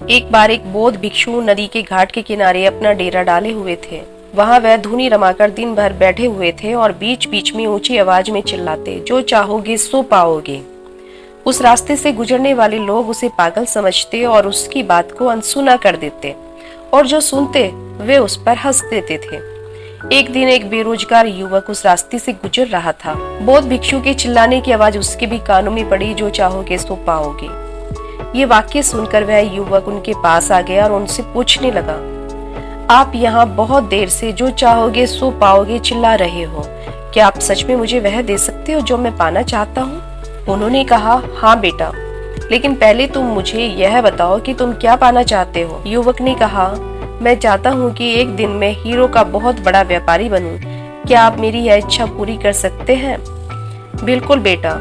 एक बार एक बौद्ध भिक्षु नदी के घाट के किनारे अपना डेरा डाले हुए थे। वहां वह धुनी रमाकर दिन भर बैठे हुए थे और बीच बीच में ऊंची आवाज में चिल्लाते, जो चाहोगे सो पाओगे। उस रास्ते से गुजरने वाले लोग उसे पागल समझते और उसकी बात को अनसुना कर देते, और जो सुनते वे उस पर हंस देते थे। एक दिन एक बेरोजगार युवक उस रास्ते से गुजर रहा था। बौद्ध भिक्षु के चिल्लाने की आवाज उसके भी कानों में पड़ी, जो चाहोगे सो पाओगे। ये वाक्य सुनकर वह युवक उनके पास आ गया और उनसे पूछने लगा, आप यहाँ बहुत देर से जो चाहोगे सो पाओगे चिल्ला रहे हो, क्या आप सच में मुझे वह दे सकते हो जो मैं पाना चाहता हूँ? उन्होंने कहा, हाँ बेटा, लेकिन पहले तुम मुझे यह बताओ कि तुम क्या पाना चाहते हो। युवक ने कहा, मैं चाहता हूँ कि एक दिन मैं हीरो का बहुत बड़ा व्यापारी बनूं। क्या आप मेरी यह इच्छा पूरी कर सकते हैं? बिल्कुल बेटा,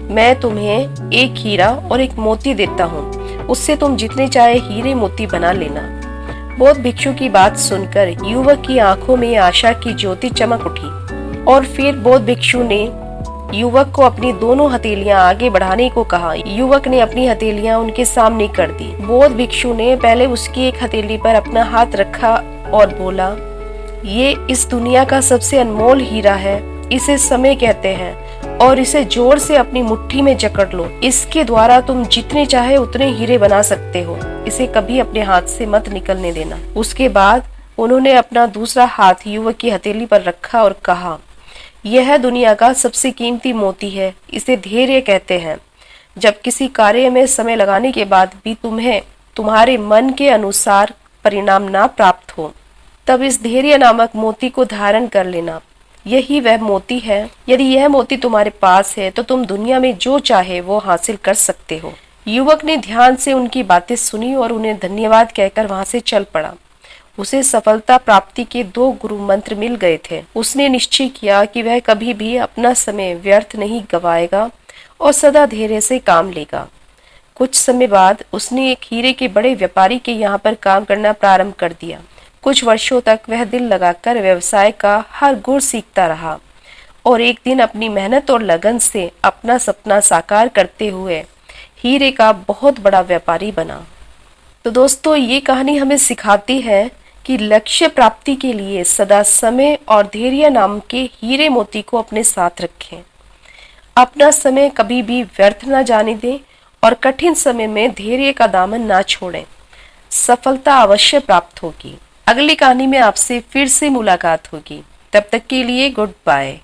मैं तुम्हें एक हीरा और एक मोती देता हूँ, उससे तुम जितने चाहे हीरे मोती बना लेना। बौद्ध भिक्षु की बात सुनकर युवक की आंखों में आशा की ज्योति चमक उठी, और फिर बौद्ध भिक्षु ने युवक को अपनी दोनों हथेलियां आगे बढ़ाने को कहा। युवक ने अपनी हथेलियां उनके सामने कर दी। बौद्ध भिक्षु ने पहले उसकी एक हथेली पर अपना हाथ रखा और बोला, ये इस दुनिया का सबसे अनमोल हीरा है, इसे समय कहते हैं, और इसे जोर से अपनी मुट्ठी में जकड़ लो। इसके द्वारा तुम जितने चाहे उतने हीरे बना सकते हो, इसे कभी अपने हाथ से मत निकलने देना। उसके बाद उन्होंने अपना दूसरा हाथ युवक की हथेली पर रखा और कहा, यह दुनिया का सबसे कीमती मोती है, इसे धैर्य कहते हैं। जब किसी कार्य में समय लगाने के बाद भी तुम्हें तुम्हारे मन के अनुसार परिणाम ना प्राप्त हो, तब इस धैर्य नामक मोती को धारण कर लेना। यही वह मोती है। यदि यह मोती तुम्हारे पास है तो तुम दुनिया में जो चाहे वो हासिल कर सकते हो। युवक ने ध्यान से उनकी बातें सुनी और उन्हें धन्यवाद कहकर वहां से चल पड़ा। उसे सफलता प्राप्ति के 2 गुरु मंत्र मिल गए थे। उसने निश्चय किया कि वह कभी भी अपना समय व्यर्थ नहीं गवाएगा और सदा धैर्य से काम लेगा। कुछ समय बाद उसने एक हीरे के बड़े व्यापारी के यहाँ पर काम करना प्रारंभ कर दिया। कुछ वर्षों तक वह दिल लगाकर व्यवसाय का हर गुण सीखता रहा और एक दिन अपनी मेहनत और लगन से अपना सपना साकार करते हुए हीरे का बहुत बड़ा व्यापारी बना। तो दोस्तों, ये कहानी हमें सिखाती है कि लक्ष्य प्राप्ति के लिए सदा समय और धैर्य नाम के हीरे मोती को अपने साथ रखें। अपना समय कभी भी व्यर्थ न जाने दें और कठिन समय में धैर्य का दामन ना छोड़ें। सफलता अवश्य प्राप्त होगी। अगली कहानी में आपसे फिर से मुलाकात होगी। तब तक के लिए गुड बाय।